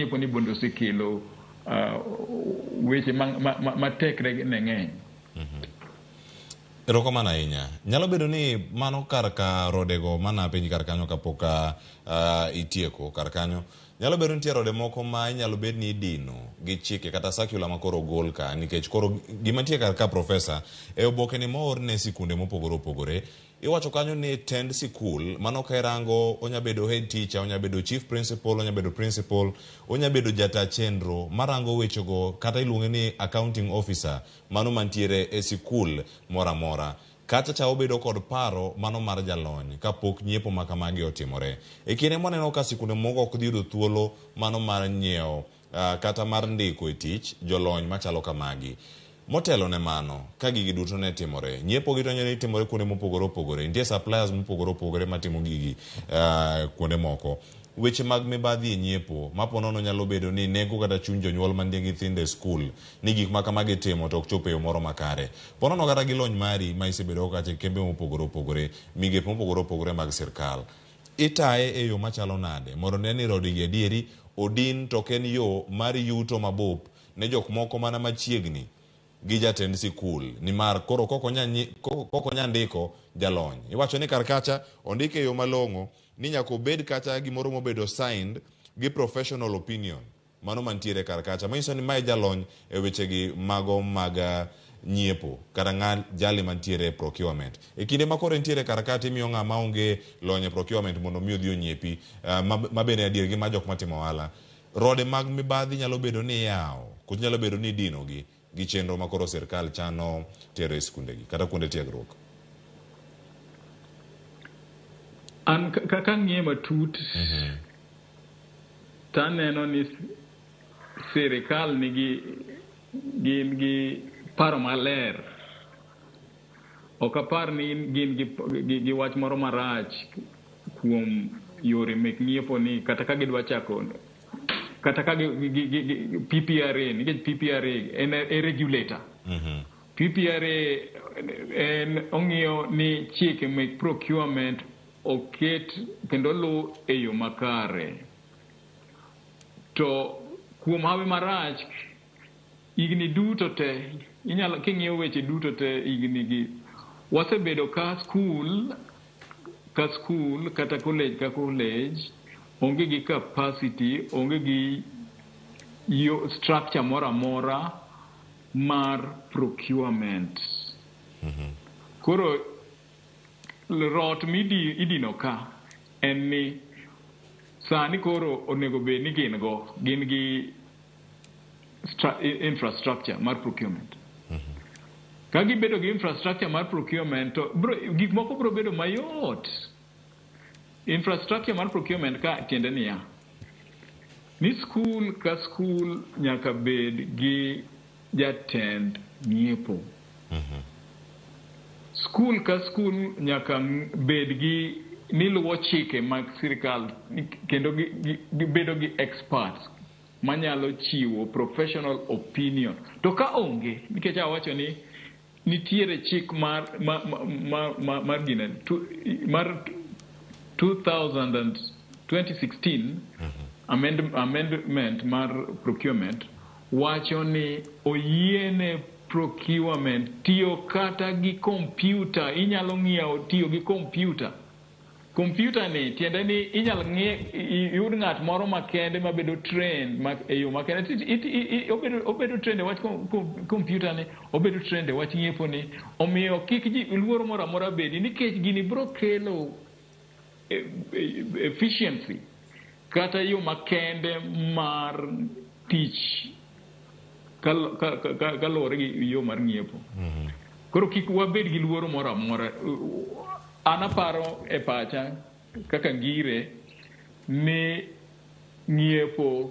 nyiepo ni bondo osekelo weche matekre ne ng'eny. Erokamano ahinya. Nyalo bedo ni mano kar ka rodego mana piny kar kanyo kapok itieko kar kanyo. Nyalo bedo nitie rode moko ma inyalo bed ni idino gi chike kata circular ma koro gol ka, nikech koro gima nitie kar ka profesa e oboke ni moor ne sikunde mopogore opogore. Iwacho kanyo ni tend sikul mano ka irango onya bedo head teacher, onya bedo chief principal, onya bedo principal, onya bedo jata chenro marango wechego, kata iluonge ni accounting officer mano mantiere e sikul mora mora. Kata cha obedo kod paro mano mar jalony kapok nyiepo makamagi otimore. E kinde moneno ka sikunde moko ok yudo thuolo mano mar nyiewo kata mar ndiko e tich jolony machalo kamagi. Motelo ne mano, ka gigi duto ne timore, nyiepo gi tonyo ne timore kuonde mopogore opogore, nitie suppliers mopogore opogore matimo gigi kuonde moko. Weche mag mibadhi e nyiepo, maponono nyalo bedo ni nego kata chuny jonyuol mantie gi nyithindo e skul, ni gik ma kamagi timo to ok chop e yo moro makare. Ponono kata gi lony mari ma isebedo kata kembe mopogore opogore, migepe mopogore opogore mag sirkal. Itaye e yo machalo nade, mondo ne ni rodi gi adieri, odin to ken yo mar yuto mabup ne jok moko mana machiegni gi jatend sikul, ni mar koro koko nya ndiko jalony. Iwacho ni kar kacha ondike yo malong'o ni nyako bed kata gimoro mobedo signed gi professional opinion mano mantiere kar kacha, manyiso ni mae jalony e wechegi mago mag nyiepo kata jali mantiere procurement. E kinde ma koro ntiere kar kacha imiyo ng'ama onge lony e procurement mondo mi odhi onyiepi mabende adier gi ma jok matimo ohala. Rode mag mibadhi nyalo bedo ni yawo, kut nyalo bedo ni dino gi chenro ma koro sirkal chano tero e skundegi kata kuonde tiegruok. An kaka ng'iye matut, taneno ni sirkal gin gi paro maler. Ok apar ni gin gi wach moro marach kuom yore mek nyiepo ni, kata ka gidwa chako, kata ka PPRA, nikech PPRA en regulator. PPRA en ong'iyo ni chike mek procurement oket kendo lu e yo makare. To kuom hawi marach, igni duto te, inyalo king'iyo weche duto te igni gi, wasebedo ka skul kata college ka college onge gi capacity, onge gi structure mora mora mar procurement. Koro rot idino ka en ni sani koro onego bed ni gin gi infrastructure mar procurement. Ka gibedo gi infrastructure mar procurement, to gik moko bro bedo mayot. Infrastructure mar procurement ka tiende niya, ni skul ka skul nyaka bed gi jatend nyiepo. Skul ka skul nyaka bed gi niluwo chike mag sirkal, kendo gibedo gi experts manyalo chiwo professional opinion. To ka onge, nikech awacho ni nitiere chik mar 2016 amendment mar procurement wacho ni oyiene procurement tiyo kata gi computer. Inyalo ng'iewo tiyo gi computer. Computer ni tiende ni inyalo yud ng'at moro makende mabedo trained e yo makende. Obedo trained e wach computer ni, obedo trained e wach nyiepo ni. Omiyo kik ji luoro moro amora bedi, nikech gini bro kelo efficiency kata yo makende mar tich kaluwore gi yo mar nyiepo. Koro kik wabed gi luoro moro amora. An aparo e pacha kaka ngire ni nyiepo